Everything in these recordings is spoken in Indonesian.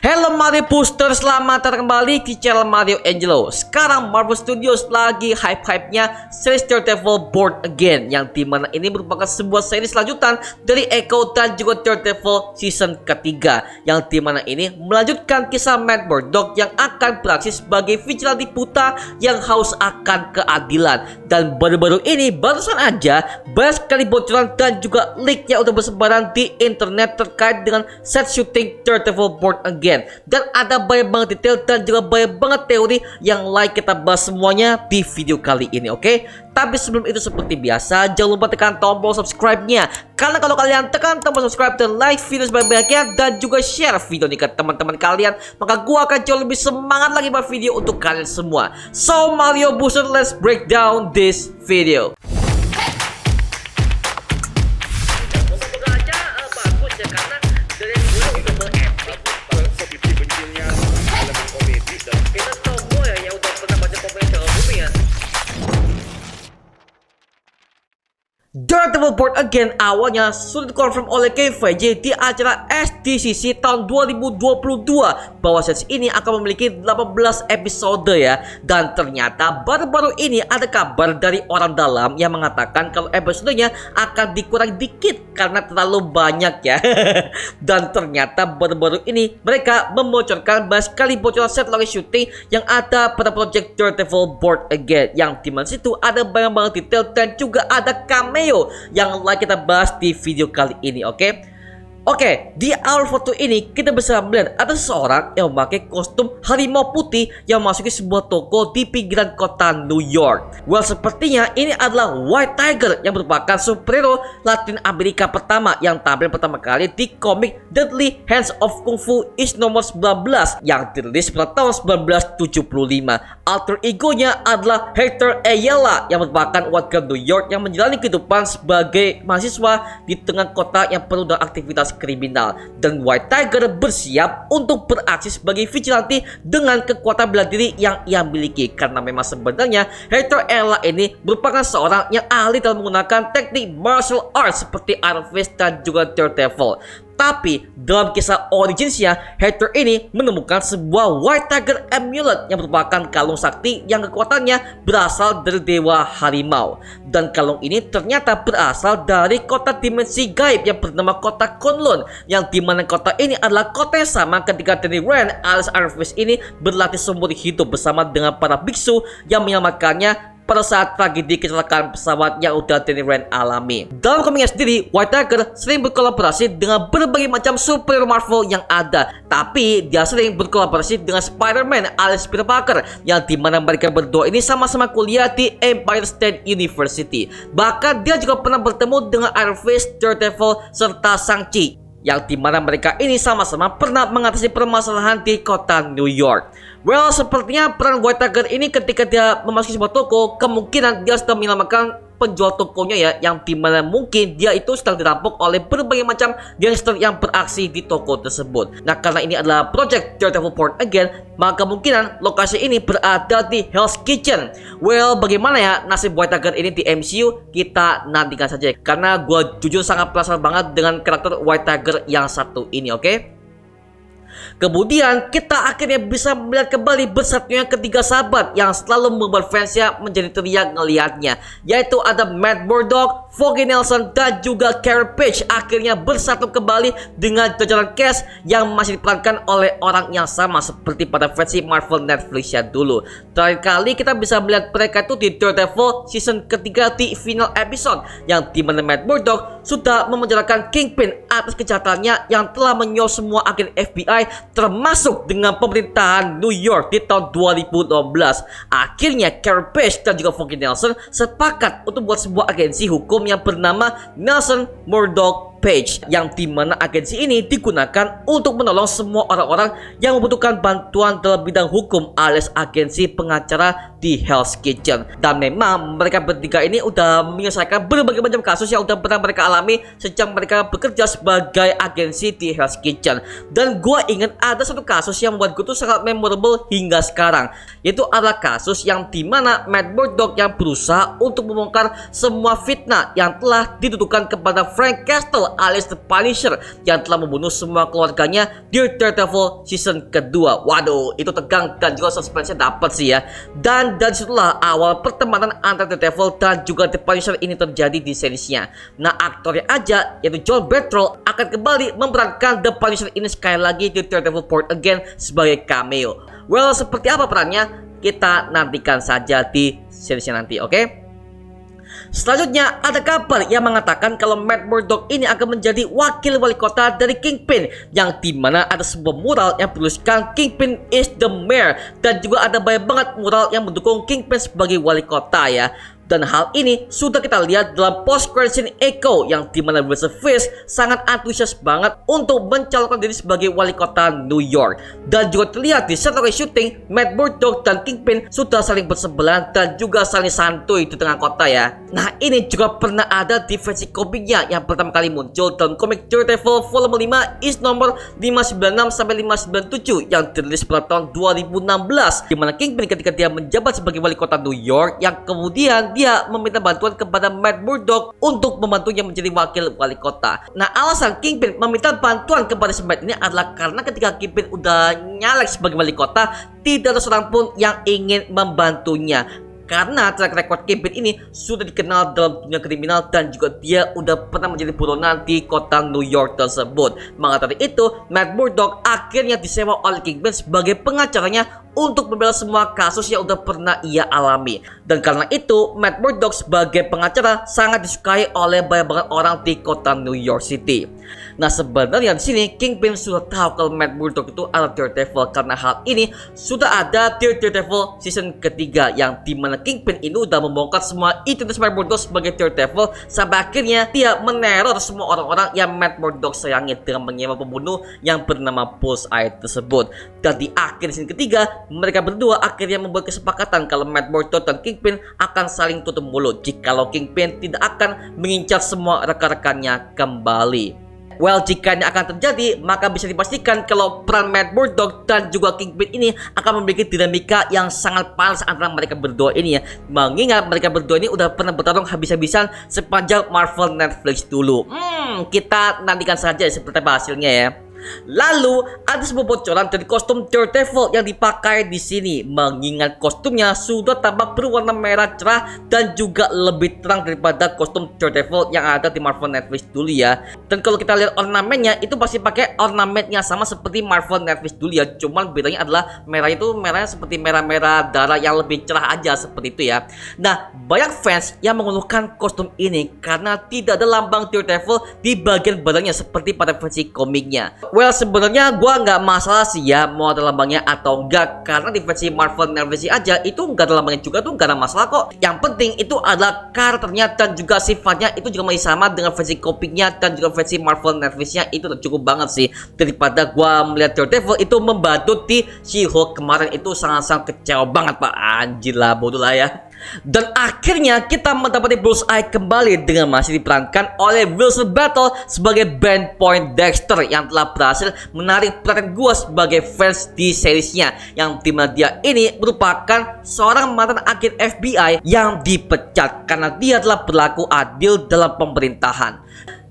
Hello Mario Booster, selamat datang kembali di channel Mario Angelo. Sekarang Marvel Studios lagi hype-hypenya series Daredevil Born Again, yang dimana ini merupakan sebuah series lanjutan dari Echo dan juga Daredevil season ketiga, yang dimana ini melanjutkan kisah Matt Murdock yang akan beraksi sebagai vigilante buta yang haus akan keadilan. Dan baru-baru ini barusan aja banyak sekali bocoran dan juga leak yang udah bersebaran di internet terkait dengan set syuting Daredevil Born Again. Dan ada banyak banget detail dan juga banyak banget teori yang kita bahas semuanya di video kali ini, oke? Tapi sebelum itu seperti biasa, jangan lupa tekan tombol subscribe-nya, karena kalau kalian tekan tombol subscribe dan like video sebanyak-banyaknya dan juga share video ini ke teman-teman kalian, maka gua akan jauh lebih semangat lagi buat video untuk kalian semua. So Mario Booster, let's break down this video. Daredevil Born Again awalnya sudah dikonfirm oleh Kevin Feige di acara SDCC tahun 2022 bahwa series ini akan memiliki 18 episode ya. Dan ternyata baru-baru ini ada kabar dari orang dalam yang mengatakan kalau episodenya akan dikurangi dikit karena terlalu banyak ya. Dan ternyata baru-baru ini mereka membocorkan banyak sekali bocoran set lokasi syuting yang ada pada project Daredevil Born Again, yang dimana situ ada banyak banget detail dan juga ada cameo yang kita bahas di video kali ini, oke? Oke, di awal foto ini kita bisa melihat ada seseorang yang memakai kostum harimau putih yang memasuki sebuah toko di pinggiran kota New York. Well, sepertinya ini adalah White Tiger yang merupakan superhero Latin Amerika pertama yang tampil pertama kali di komik Deadly Hands of Kung Fu Is nomor 19 yang dirilis pada tahun 1975. Alter egonya adalah Hector Ayala yang merupakan warga New York yang menjalani kehidupan sebagai mahasiswa di tengah kota yang penuh dengan aktivitas kriminal. Dan White Tiger bersiap untuk beraksi sebagai vigilante dengan kekuatan bela diri yang ia miliki, karena memang sebenarnya Hector Ayala ini merupakan seorang yang ahli dalam menggunakan teknik martial arts seperti Iron Fist dan juga Daredevil. Tapi dalam kisah originsnya, Hector ini menemukan sebuah White Tiger Amulet yang merupakan kalung sakti yang kekuatannya berasal dari dewa harimau. Dan kalung ini ternyata berasal dari kota dimensi gaib yang bernama kota Kunlun, yang dimana kota ini adalah kota yang sama ketika Danny Rand alias Iron Fist ini berlatih seumur hidup bersama dengan para biksu yang menyelamatkannya pada saat tragedi kecelakaan pesawat yang udah Danny Rand alami. Dalam komiknya sendiri, White Tiger sering berkolaborasi dengan berbagai macam superhero Marvel yang ada, tapi dia sering berkolaborasi dengan Spider-Man alias Peter Parker, yang dimana mereka berdua ini sama-sama kuliah di Empire State University. Bahkan dia juga pernah bertemu dengan Iron Fist, Daredevil, serta Shang-Chi, yang dimana mereka ini sama-sama pernah mengatasi permasalahan di kota New York. Well, sepertinya peran White Tiger ini ketika dia memasuki sebuah toko, kemungkinan dia sedang menyelamatkan penjual tokonya ya, yang dimana mungkin dia itu sedang dirampok oleh berbagai macam gangster yang beraksi di toko tersebut. Nah, karena ini adalah project Daredevil Born Again, maka kemungkinan lokasi ini berada di Hell's Kitchen. Well, bagaimana ya nasib White Tiger ini di MCU? Kita nantikan saja, karena gue jujur sangat penasaran banget dengan karakter White Tiger yang satu ini, oke? Kemudian kita akhirnya bisa melihat kembali bersatunya ketiga sahabat yang selalu membuat fansnya menjadi teriak ngelihatnya, yaitu ada Matt Murdock, Foggy Nelson, dan juga Karen Page akhirnya bersatu kembali dengan jajaran cast yang masih diperankan oleh orang yang sama seperti pada versi Marvel Netflix ya dulu. Terakhir kali kita bisa melihat mereka itu di Daredevil season ketiga di final episode, yang dimana Matt Murdock sudah memenjarakan Kingpin atas kejahatannya yang telah menyuap semua agen FBI termasuk dengan pemerintahan New York di tahun 2012. Akhirnya Karen Page dan juga Foggy Nelson sepakat untuk buat sebuah agensi hukum yang bernama Nelson Murdock Page, yang dimana agensi ini digunakan untuk menolong semua orang-orang yang membutuhkan bantuan dalam bidang hukum alias agensi pengacara di Hell's Kitchen. Dan memang mereka bertiga ini udah menyelesaikan berbagai macam kasus yang udah pernah mereka alami sejak mereka bekerja sebagai agensi di Hell's Kitchen. Dan gue ingat ada satu kasus yang membuat gue tuh sangat memorable hingga sekarang, yaitu adalah kasus yang dimana Matt Murdock yang berusaha untuk membongkar semua fitnah yang telah dituduhkan kepada Frank Castle Daredevil alias The Punisher yang telah membunuh semua keluarganya di Daredevil season kedua. Waduh, itu tegang dan juga suspense dapat sih ya. Dan dari situlah awal pertemanan antara Daredevil dan juga The Punisher ini terjadi di seriesnya. Nah, aktornya aja yaitu John Bernthal akan kembali memerankan The Punisher ini sekali lagi di Daredevil Born Again sebagai cameo. Well, seperti apa perannya? Kita nantikan saja di seriesnya nanti, oke? Selanjutnya ada kabar yang mengatakan kalau Matt Murdock ini akan menjadi wakil wali kota dari Kingpin, yang dimana ada sebuah mural yang bertuliskan Kingpin is the mayor, dan juga ada banyak banget mural yang mendukung Kingpin sebagai wali kota ya. Dan hal ini sudah kita lihat dalam post-credit scene Echo, yang dimana Wilson Fisk sangat antusias banget untuk mencalonkan diri sebagai wali kota New York. Dan juga terlihat di set lokasi syuting, Matt Murdock dan Kingpin sudah saling bersebelahan dan juga saling santuy di tengah kota ya. Nah, ini juga pernah ada di versi komiknya yang pertama kali muncul dalam komik Daredevil volume 5 is nomor 596-597 yang dirilis pada tahun 2016, dimana Kingpin ketika dia menjabat sebagai wali kota New York, yang kemudian dia meminta bantuan kepada Matt Murdock untuk membantunya menjadi wakil wali kota. Nah, alasan Kingpin meminta bantuan kepada si Matt ini adalah karena ketika Kingpin udah nyalek sebagai wali kota, tidak ada seorang pun yang ingin membantunya. Karena track record Kingpin ini sudah dikenal dalam dunia kriminal dan juga dia udah pernah menjadi buronan di kota New York tersebut. Maka dari itu, Matt Murdock akhirnya disewa oleh Kingpin sebagai pengacaranya untuk membela semua kasus yang udah pernah ia alami. Dan karena itu, Matt Murdock sebagai pengacara sangat disukai oleh banyak banget orang di kota New York City. Nah, sebenarnya di sini Kingpin sudah tahu kalau Matt Murdock itu adalah Daredevil, karena hal ini sudah ada di Daredevil season ketiga, yang dimana Kingpin ini udah membongkar semua identitas Matt Murdock sebagai Daredevil sampai akhirnya dia meneror semua orang-orang yang Matt Murdock sayangi dengan menyewa pembunuh yang bernama Bullseye tersebut. Dan di akhir season ketiga, mereka berdua akhirnya membuat kesepakatan kalau Matt Murdock dan Kingpin akan saling tutup mulut jikalau Kingpin tidak akan mengincar semua rekan-rekannya kembali. Well, jika ini akan terjadi, maka bisa dipastikan kalau peran Matt Murdock dan juga Kingpin ini akan memiliki dinamika yang sangat panas antara mereka berdua ini ya. Mengingat mereka berdua ini udah pernah bertarung habis-habisan sepanjang Marvel Netflix dulu. Kita nantikan saja seperti apa hasilnya ya. Lalu ada sebuah bocoran dari kostum Daredevil yang dipakai di sini, mengingat kostumnya sudah tampak berwarna merah cerah dan juga lebih terang daripada kostum Daredevil yang ada di Marvel Netflix dulu ya. Dan kalau kita lihat ornamennya, itu pasti pakai ornamennya sama seperti Marvel Netflix dulu ya. Cuman bedanya adalah merah itu merahnya seperti merah-merah darah yang lebih cerah aja seperti itu ya. Nah, banyak fans yang mengeluhkan kostum ini karena tidak ada lambang Daredevil di bagian badannya seperti pada versi komiknya. Well, sebenarnya gua nggak masalah sih ya mau ada lambangnya atau enggak, karena di versi Marvel Netflix aja itu nggak ada lambangnya juga tuh, nggak ada masalah kok. Yang penting itu adalah karakternya dan juga sifatnya itu juga masih sama dengan versi komiknya dan juga versi Marvel Netflix-nya, itu udah cukup banget sih. Daripada gua melihat Daredevil itu membadut di She-Hulk kemarin, itu sangat-sangat kecewa banget pak, anjir lah, bodoh lah ya. Dan akhirnya kita mendapati Bullseye kembali dengan masih diperankan oleh Wilson Battle sebagai Ben Poindexter yang telah berhasil menarik perhatian gue sebagai fans di seriesnya, yang dimana dia ini merupakan seorang mantan agen FBI yang dipecat karena dia telah berlaku adil dalam pemerintahan.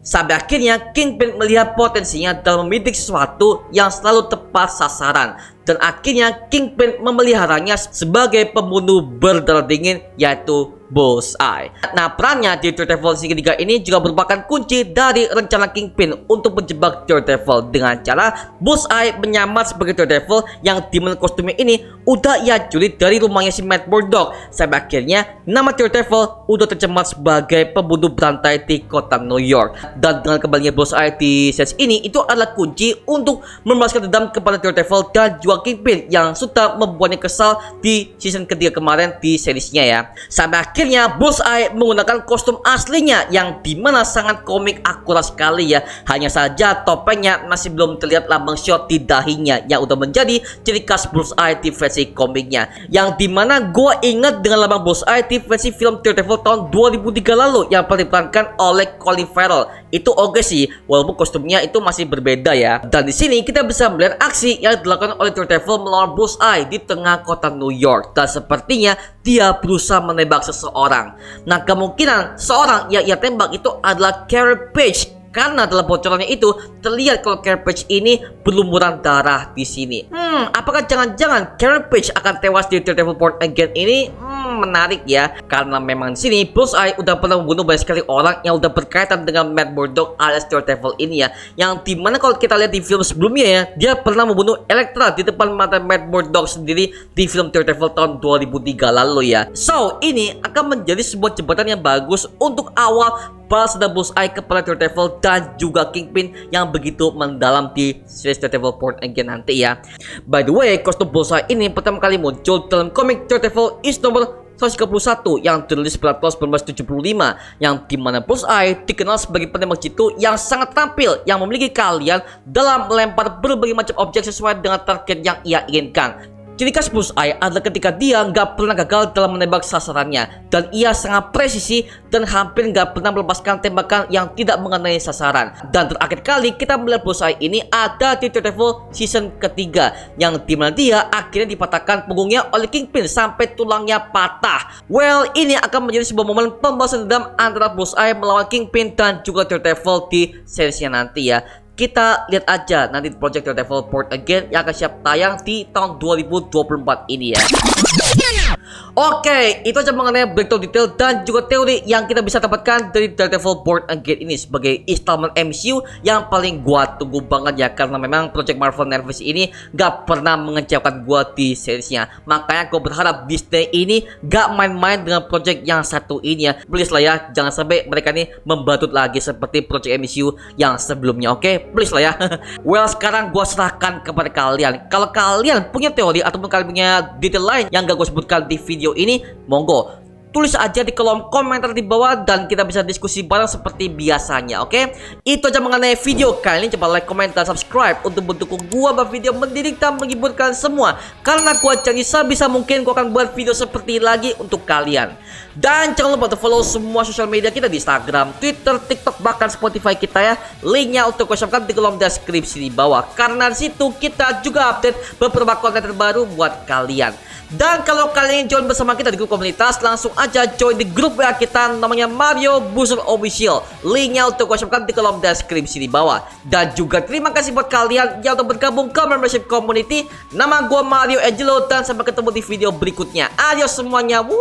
Sampai akhirnya Kingpin melihat potensinya dalam membidik sesuatu yang selalu tepat sasaran, dan akhirnya Kingpin memeliharanya sebagai pembunuh berdarah dingin, yaitu Bullseye. Nah, perannya di Daredevil season 3 ini juga merupakan kunci dari rencana Kingpin untuk menjebak Daredevil dengan cara Bullseye menyamar sebagai Daredevil, yang dimana kostumnya ini udah ia curi dari rumahnya si Matt Murdock. Sampai akhirnya nama Daredevil udah tercemar sebagai pembunuh berantai di kota New York. Dan dengan kembalinya Bullseye di series ini, itu adalah kunci untuk membalaskan dendam kepada Daredevil dan juga Kingpin yang sudah membuatnya kesal di season ketiga kemarin di seriesnya ya. Sampai akhirnya Bullseye menggunakan kostum aslinya yang dimana sangat komik akurat sekali ya. Hanya saja topengnya masih belum terlihat lambang shot di dahinya yang udah menjadi ciri khas Bullseye di versi komiknya, yang dimana gue ingat dengan lambang Bullseye di versi film Daredevil tahun 2003 lalu yang pernah diperankan oleh Colin Farrell. Itu oke sih, walaupun kostumnya itu masih berbeda ya. Dan di sini kita bisa melihat aksi yang dilakukan oleh Daredevil melawan Bullseye di tengah kota New York, dan sepertinya dia berusaha menembak seseorang. Nah, kemungkinan seorang yang ia tembak itu adalah Carey Page Karena dalam bocorannya itu terlihat kalau Karen Page ini berlumuran darah di sini. Apakah jangan-jangan Karen Page akan tewas di Daredevil Born Again ini? Menarik ya, karena memang di sini Bullseye udah pernah membunuh banyak sekali orang yang udah berkaitan dengan Matt Murdock alias Daredevil ini ya. Yang dimana kalau kita lihat di film sebelumnya ya, dia pernah membunuh Elektra di depan mata Matt Murdock sendiri di film Daredevil tahun 2003 lalu ya. So, ini akan menjadi sebuah jembatan yang bagus untuk awal balas dendam Bullseye kepada Daredevil dan juga Kingpin yang begitu mendalam di series Daredevil Born Again nanti ya. By the way, kostum Bullseye ini pertama kali muncul dalam komik Daredevil is nomor 131 yang dirilis pada tahun 1975, yang dimana Bullseye dikenal sebagai penembak jitu yang sangat terampil yang memiliki keahlian dalam melempar berbagai macam objek sesuai dengan target yang ia inginkan. Ciri khas Bullseye adalah ketika dia nggak pernah gagal dalam menembak sasarannya, dan ia sangat presisi dan hampir nggak pernah melepaskan tembakan yang tidak mengenai sasaran. Dan terakhir kali kita melihat Bullseye ini ada di Daredevil season ketiga, yang dimana dia akhirnya dipatahkan punggungnya oleh Kingpin sampai tulangnya patah. Well, ini akan menjadi sebuah momen pembalasan dendam antara Bullseye melawan Kingpin dan juga Daredevil di seriesnya nanti ya. Kita lihat aja nanti Project Daredevil Born Again yang akan siap tayang di tahun 2024 ini ya. Oke, itu aja mengenai breakdown detail dan juga teori yang kita bisa dapatkan dari Daredevil Born Again ini sebagai installment MCU yang paling gua tunggu banget ya, karena memang Project Marvel Nervous ini gak pernah mengecewakan gua di seriesnya. Makanya gua berharap Disney ini gak main-main dengan project yang satu ini ya. Please lah ya, jangan sampai mereka ini membatut lagi seperti Project MCU yang sebelumnya. Oke, please lah ya. Well, sekarang gua serahkan kepada kalian. Kalau kalian punya teori ataupun kalian punya detail lain yang gak gua sebutkan di video ini, monggo tulis aja di kolom komentar di bawah dan kita bisa diskusi bareng seperti biasanya. Oke, itu aja mengenai video kali ini. Coba like, comment, dan subscribe untuk mendukung gua buat video mendidik dan menghiburkan semua, karena gua janji sebisa mungkin gua akan buat video seperti lagi untuk kalian. Dan jangan lupa untuk follow semua sosial media kita di Instagram, Twitter, TikTok, bahkan Spotify kita ya. Linknya untuk gua share di kolom deskripsi di bawah, karena di situ kita juga update beberapa konten terbaru buat kalian. Dan kalau kalian join bersama kita di grup komunitas, langsung aja join di grup WA kita namanya Mario Booster Official. Linknya untuk gua share di kolom deskripsi di bawah. Dan juga terima kasih buat kalian yang udah bergabung ke membership community. Nama gua Mario Angelo dan sampai ketemu di video berikutnya. Adios semuanya. Woo!